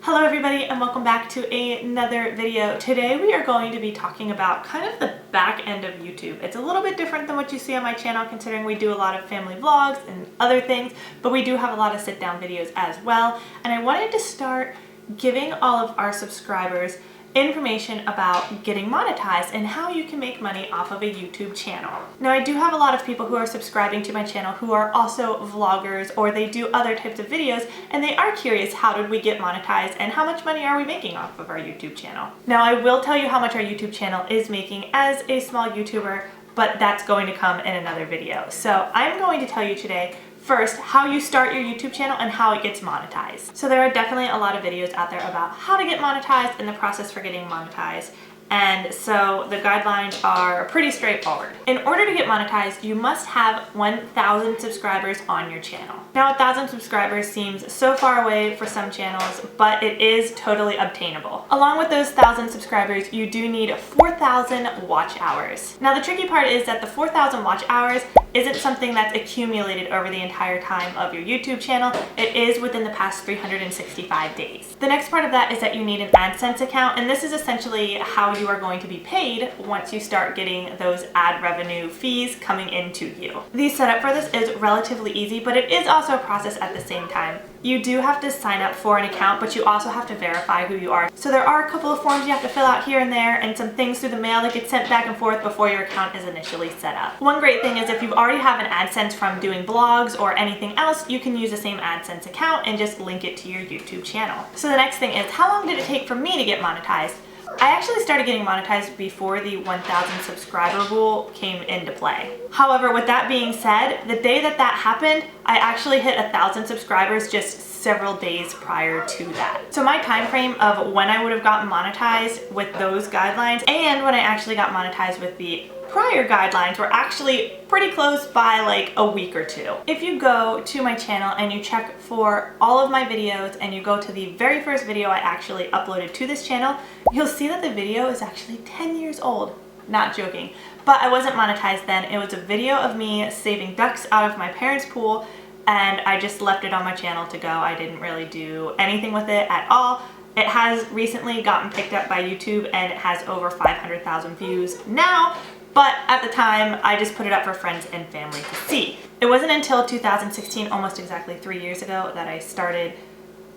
Hello everybody and welcome back to another video. Today we are going to be talking about kind of the back end of YouTube. It's a little bit different than what you see on my channel considering we do a lot of family vlogs and other things, but we do have a lot of sit down videos as well. And I wanted to start giving all of our subscribers information about getting monetized and how you can make money off of a YouTube channel. Now I do have a lot of people who are subscribing to my channel who are also vloggers or they do other types of videos and they are curious how did we get monetized and how much money are we making off of our YouTube channel. Now I will tell you how much our YouTube channel is making as a small YouTuber, but that's going to come in another video. So I'm going to tell you today first, how you start your YouTube channel and how it gets monetized. So there are definitely a lot of videos out there about how to get monetized and the process for getting monetized. And so the guidelines are pretty straightforward. In order to get monetized, you must have 1,000 subscribers on your channel. Now 1,000 subscribers seems so far away for some channels, but it is totally obtainable. Along with those 1,000 subscribers, you do need 4,000 watch hours. Now the tricky part is that the 4,000 watch hours isn't something that's accumulated over the entire time of your YouTube channel. It is within the past 365 days. The next part of that is that you need an AdSense account, and this is essentially how you are going to be paid once you start getting those ad revenue fees coming into you. The setup for this is relatively easy, but it is also a process at the same time. You do have to sign up for an account, but you also have to verify who you are. So there are a couple of forms you have to fill out here and there and some things through the mail that get sent back and forth before your account is initially set up. One great thing is if you already have an AdSense from doing blogs or anything else, you can use the same AdSense account and just link it to your YouTube channel. So the next thing is, how long did it take for me to get monetized? I actually started getting monetized before the 1,000 subscriber rule came into play. However, with that being said, the day that happened, I actually hit 1,000 subscribers just several days prior to that. So my time frame of when I would have gotten monetized with those guidelines and when I actually got monetized with the prior guidelines were actually pretty close by like a week or two. If you go to my channel and you check for all of my videos and you go to the very first video I actually uploaded to this channel, you'll see that the video is actually 10 years old. Not joking. But I wasn't monetized then. It was a video of me saving ducks out of my parents' pool and I just left it on my channel to go. I didn't really do anything with it at all. It has recently gotten picked up by YouTube and it has over 500,000 views now. But at the time, I just put it up for friends and family to see. It wasn't until 2016, almost exactly 3 years ago, that I started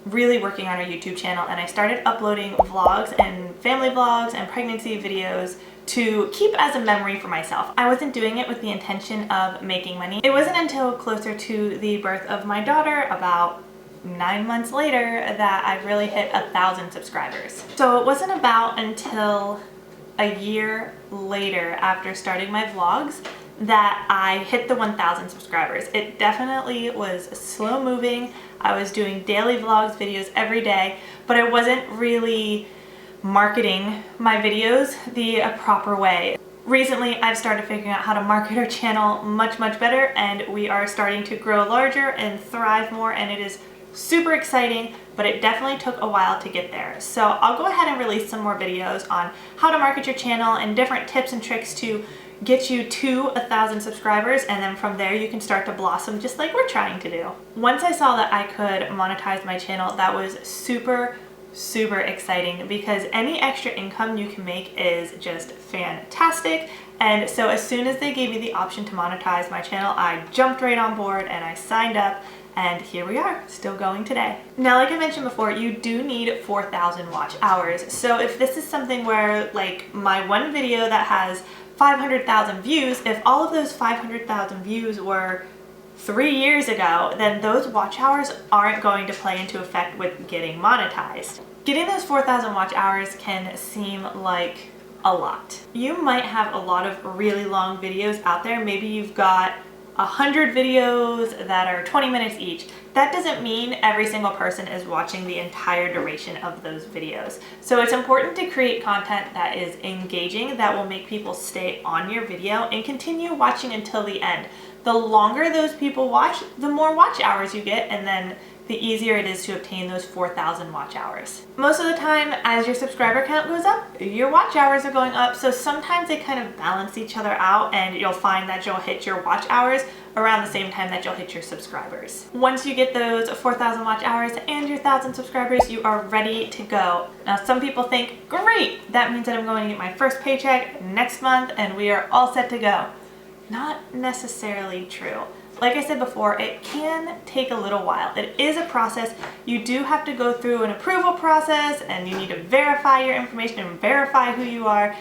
really working on our YouTube channel and I started uploading vlogs and family vlogs and pregnancy videos to keep as a memory for myself. I wasn't doing it with the intention of making money. It wasn't until closer to the birth of my daughter, about 9 months later, that I really hit 1,000 subscribers. So it wasn't about until a year later after starting my vlogs that I hit the 1,000 subscribers. It definitely was slow moving. I was doing daily vlogs, videos every day, but I wasn't really marketing my videos the proper way. Recently, I've started figuring out how to market our channel much better, and we are starting to grow larger and thrive more, and it is super exciting, but it definitely took a while to get there. So I'll go ahead and release some more videos on how to market your channel and different tips and tricks to get you to 1,000 subscribers, and then from there you can start to blossom just like we're trying to do. Once I saw that I could monetize my channel, that was super exciting because any extra income you can make is just fantastic. And so as soon as they gave me the option to monetize my channel, I jumped right on board and I signed up. And here we are, still going today. Now, like I mentioned before, you do need 4,000 watch hours. So if this is something where, like my one video that has 500,000 views, if all of those 500,000 views were 3 years ago, then those watch hours aren't going to play into effect with getting monetized. Getting those 4,000 watch hours can seem like a lot. You might have a lot of really long videos out there. Maybe you've got 100 videos that are 20 minutes each. That doesn't mean every single person is watching the entire duration of those videos. So it's important to create content that is engaging, that will make people stay on your video and continue watching until the end. The longer those people watch, the more watch hours you get, and then the easier it is to obtain those 4,000 watch hours. Most of the time, as your subscriber count goes up, your watch hours are going up, so sometimes they kind of balance each other out, and you'll find that you'll hit your watch hours around the same time that you'll hit your subscribers. Once you get those 4,000 watch hours and your 1,000 subscribers, you are ready to go. Now, some people think, great, that means that I'm going to get my first paycheck next month and we are all set to go. Not necessarily true. Like I said before, it can take a little while. It is a process. You do have to go through an approval process, and you need to verify your information and verify who you are.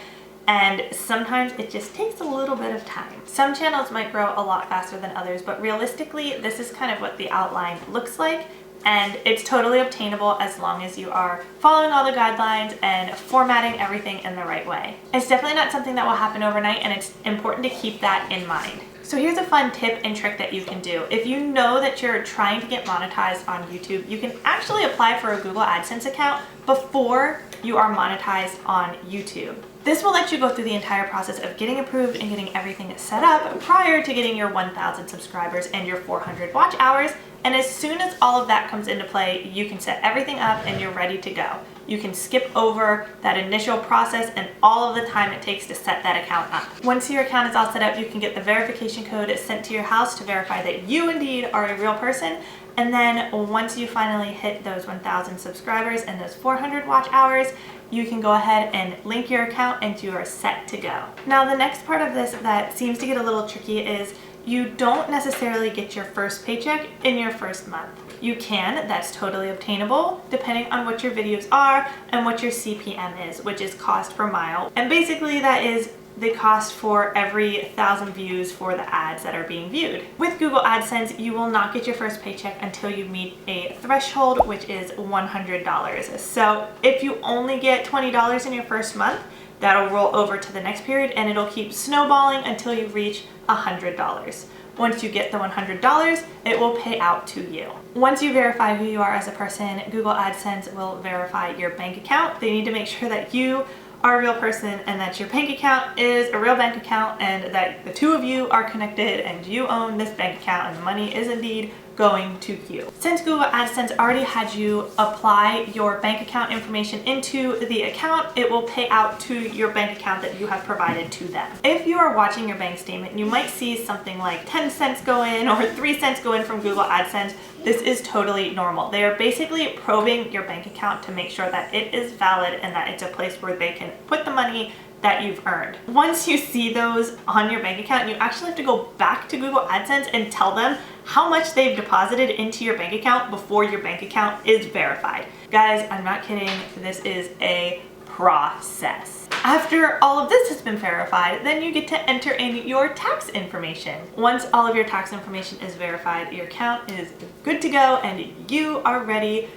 And sometimes it just takes a little bit of time. Some channels might grow a lot faster than others, but realistically, this is kind of what the outline looks like. And it's totally obtainable as long as you are following all the guidelines and formatting everything in the right way. It's definitely not something that will happen overnight, and it's important to keep that in mind. So here's a fun tip and trick that you can do. If you know that you're trying to get monetized on YouTube, you can actually apply for a Google AdSense account before you are monetized on YouTube. This will let you go through the entire process of getting approved and getting everything set up prior to getting your 1,000 subscribers and your 400 watch hours. And as soon as all of that comes into play, you can set everything up and you're ready to go. You can skip over that initial process and all of the time it takes to set that account up. Once your account is all set up, you can get the verification code sent to your house to verify that you indeed are a real person. And then once you finally hit those 1,000 subscribers and those 400 watch hours, you can go ahead and link your account and you are set to go. Now, the next part of this that seems to get a little tricky is you don't necessarily get your first paycheck in your first month. You can, that's totally obtainable, depending on what your videos are and what your CPM is, which is cost per mile. And basically that is the cost for every 1,000 views for the ads that are being viewed. With Google AdSense, you will not get your first paycheck until you meet a threshold, which is $100. So if you only get $20 in your first month, that'll roll over to the next period and it'll keep snowballing until you reach $100. Once you get the $100, it will pay out to you. Once you verify who you are as a person, Google AdSense will verify your bank account. They need to make sure that you are a real person and that your bank account is a real bank account and that the two of you are connected and you own this bank account and the money is indeed going to you. Since Google AdSense already had you apply your bank account information into the account, it will pay out to your bank account that you have provided to them. If you are watching your bank statement, you might see something like 10 cents go in or 3 cents go in from Google AdSense. This is totally normal. They are basically probing your bank account to make sure that it is valid and that it's a place where they can put the money that you've earned. Once you see those on your bank account, you actually have to go back to Google AdSense and tell them how much they've deposited into your bank account before your bank account is verified. Guys, I'm not kidding. This is a process. After all of this has been verified, then you get to enter in your tax information. Once all of your tax information is verified, your account is good to go and you are ready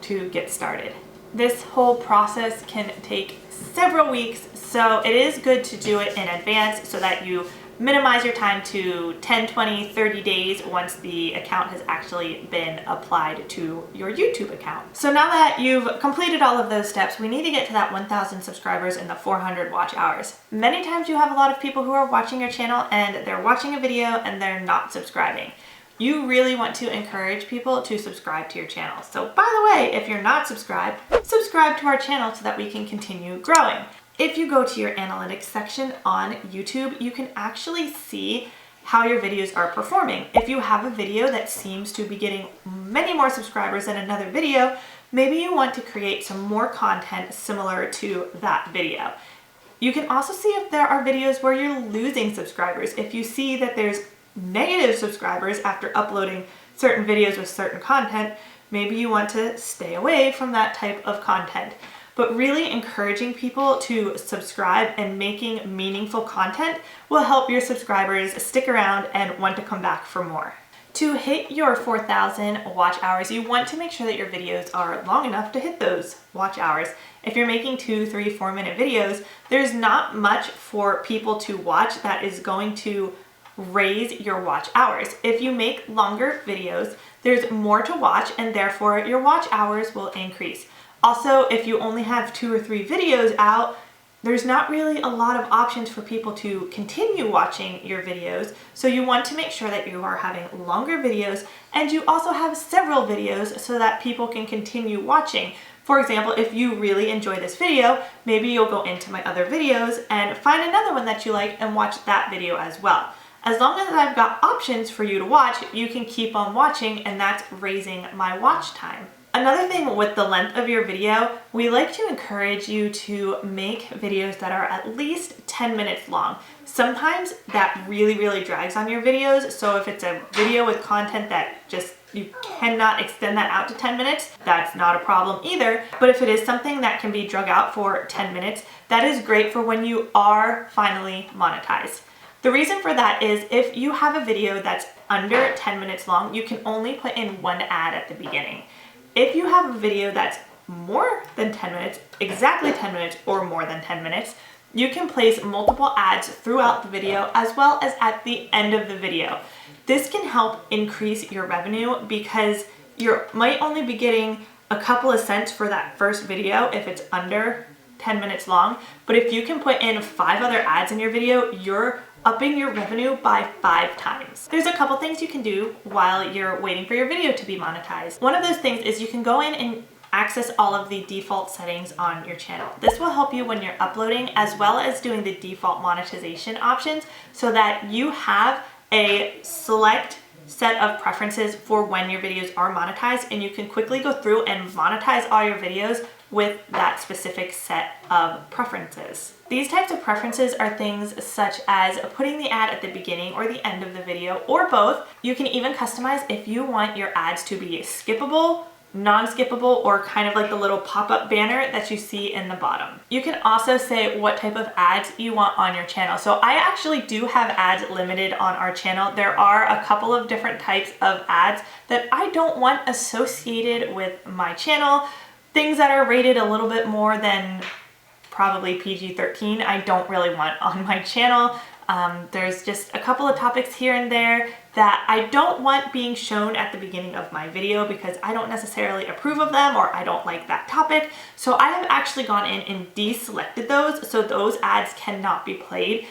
to get started. This whole process can take several weeks, so it is good to do it in advance so that you minimize your time to 10, 20, 30 days once the account has actually been applied to your YouTube account. So now that you've completed all of those steps, we need to get to that 1,000 subscribers and the 400 watch hours. Many times you have a lot of people who are watching your channel and they're watching a video and they're not subscribing. You really want to encourage people to subscribe to your channel. So by the way, if you're not subscribed, subscribe to our channel so that we can continue growing. If you go to your analytics section on YouTube, you can actually see how your videos are performing. If you have a video that seems to be getting many more subscribers than another video, maybe you want to create some more content similar to that video. You can also see if there are videos where you're losing subscribers. If you see that there's negative subscribers after uploading certain videos with certain content, maybe you want to stay away from that type of content. But really encouraging people to subscribe and making meaningful content will help your subscribers stick around and want to come back for more. To hit your 4,000 watch hours, you want to make sure that your videos are long enough to hit those watch hours. If you're making 2, 3, 4 minute videos, there's not much for people to watch that is going to raise your watch hours. If you make longer videos, there's more to watch and therefore your watch hours will increase. Also, if you only have 2 or 3 videos out, there's not really a lot of options for people to continue watching your videos. So you want to make sure that you are having longer videos, and you also have several videos so that people can continue watching. For example, if you really enjoy this video, maybe you'll go into my other videos and find another one that you like and watch that video as well. As long as I've got options for you to watch, you can keep on watching, and that's raising my watch time. Another thing with the length of your video, we like to encourage you to make videos that are at least 10 minutes long. Sometimes that really drags on your videos, so if it's a video with content that just you cannot extend that out to 10 minutes, that's not a problem either. But if it is something that can be drug out for 10 minutes, that is great for when you are finally monetized. The reason for that is if you have a video that's under 10 minutes long, you can only put in one ad at the beginning. If you have a video that's more than 10 minutes, exactly 10 minutes or more than 10 minutes, you can place multiple ads throughout the video as well as at the end of the video. This can help increase your revenue because you might only be getting a couple of cents for that first video if it's under 10 minutes long, but if you can put in 5 other ads in your video, you're upping your revenue by 5 times. There's a couple things you can do while you're waiting for your video to be monetized. One of those things is you can go in and access all of the default settings on your channel. This will help you when you're uploading, as well as doing the default monetization options, so that you have a select set of preferences for when your videos are monetized, and you can quickly go through and monetize all your videos with that specific set of preferences. These types of preferences are things such as putting the ad at the beginning or the end of the video, or both. You can even customize if you want your ads to be skippable, non-skippable, or kind of like the little pop-up banner that you see in the bottom. You can also say what type of ads you want on your channel. So I actually do have ads limited on our channel. There are a couple of different types of ads that I don't want associated with my channel. Things that are rated a little bit more than probably PG-13, I don't really want on my channel. There's just a couple of topics here and there that I don't want being shown at the beginning of my video because I don't necessarily approve of them, or I don't like that topic. So I have actually gone in and deselected those, so those ads cannot be played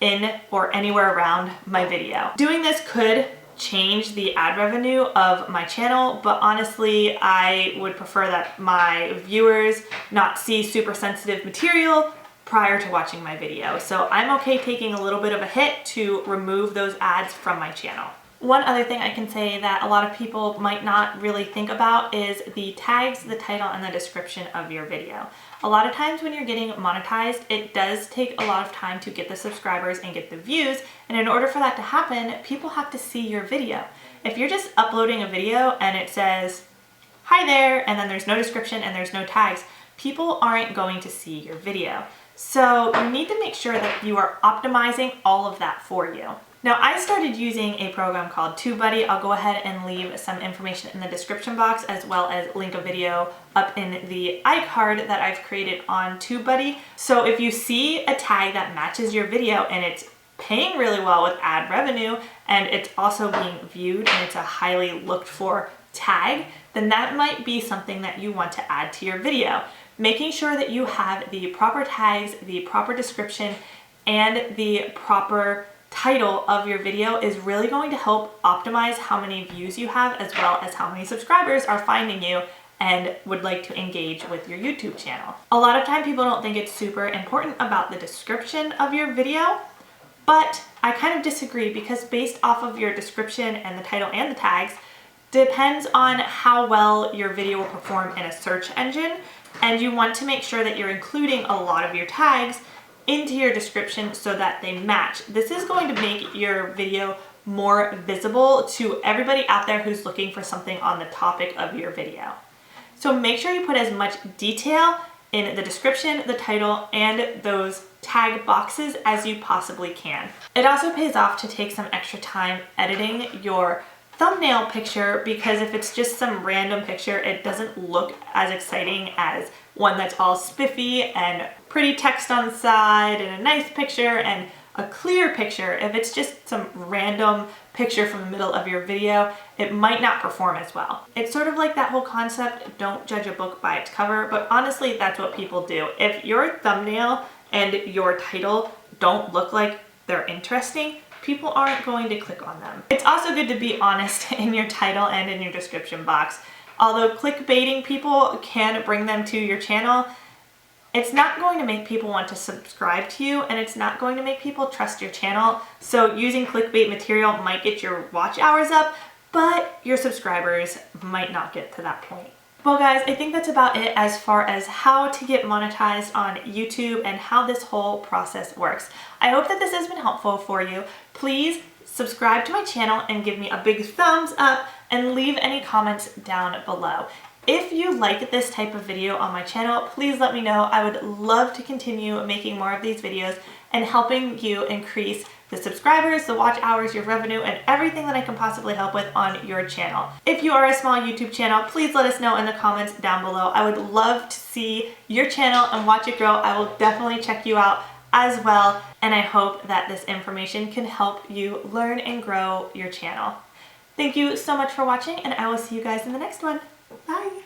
in or anywhere around my video. Doing this could change the ad revenue of my channel, but honestly, I would prefer that my viewers not see super sensitive material prior to watching my video. So I'm okay taking a little bit of a hit to remove those ads from my channel. One other thing I can say that a lot of people might not really think about is the tags, the title, and the description of your video. A lot of times when you're getting monetized, it does take a lot of time to get the subscribers and get the views, and in order for that to happen, people have to see your video. If you're just uploading a video and it says, "Hi there," and then there's no description and there's no tags, people aren't going to see your video. So you need to make sure that you are optimizing all of that for you. Now, I started using a program called TubeBuddy. I'll go ahead and leave some information in the description box, as well as link a video up in the iCard that I've created on TubeBuddy. So if you see a tag that matches your video and it's paying really well with ad revenue, and it's also being viewed and it's a highly looked for tag, then that might be something that you want to add to your video. Making sure that you have the proper tags, the proper description, and the proper title of your video is really going to help optimize how many views you have, as well as how many subscribers are finding you and would like to engage with your YouTube channel. A lot of time people don't think it's super important about the description of your video, but I kind of disagree, because based off of your description and the title and the tags depends on how well your video will perform in a search engine, and you want to make sure that you're including a lot of your tags into your description so that they match. This is going to make your video more visible to everybody out there who's looking for something on the topic of your video. So make sure you put as much detail in the description, the title, and those tag boxes as you possibly can. It also pays off to take some extra time editing your thumbnail picture, because if it's just some random picture, it doesn't look as exciting as one that's all spiffy and pretty text on the side and a nice picture and a clear picture. If it's just some random picture from the middle of your video, it might not perform as well. It's sort of like that whole concept, don't judge a book by its cover, but honestly, that's what people do. If your thumbnail and your title don't look like they're interesting, people aren't going to click on them. It's also good to be honest in your title and in your description box. Although clickbaiting people can bring them to your channel, it's not going to make people want to subscribe to you, and it's not going to make people trust your channel. So using clickbait material might get your watch hours up, but your subscribers might not get to that point. Well guys, I think that's about it as far as how to get monetized on YouTube and how this whole process works. I hope that this has been helpful for you. Please subscribe to my channel and give me a big thumbs up and leave any comments down below. If you like this type of video on my channel, please let me know. I would love to continue making more of these videos and helping you increase the subscribers, the watch hours, your revenue, and everything that I can possibly help with on your channel. If you are a small YouTube channel, please let us know in the comments down below. I would love to see your channel and watch it grow. I will definitely check you out as well, and I hope that this information can help you learn and grow your channel. Thank you so much for watching, and I will see you guys in the next one. Bye!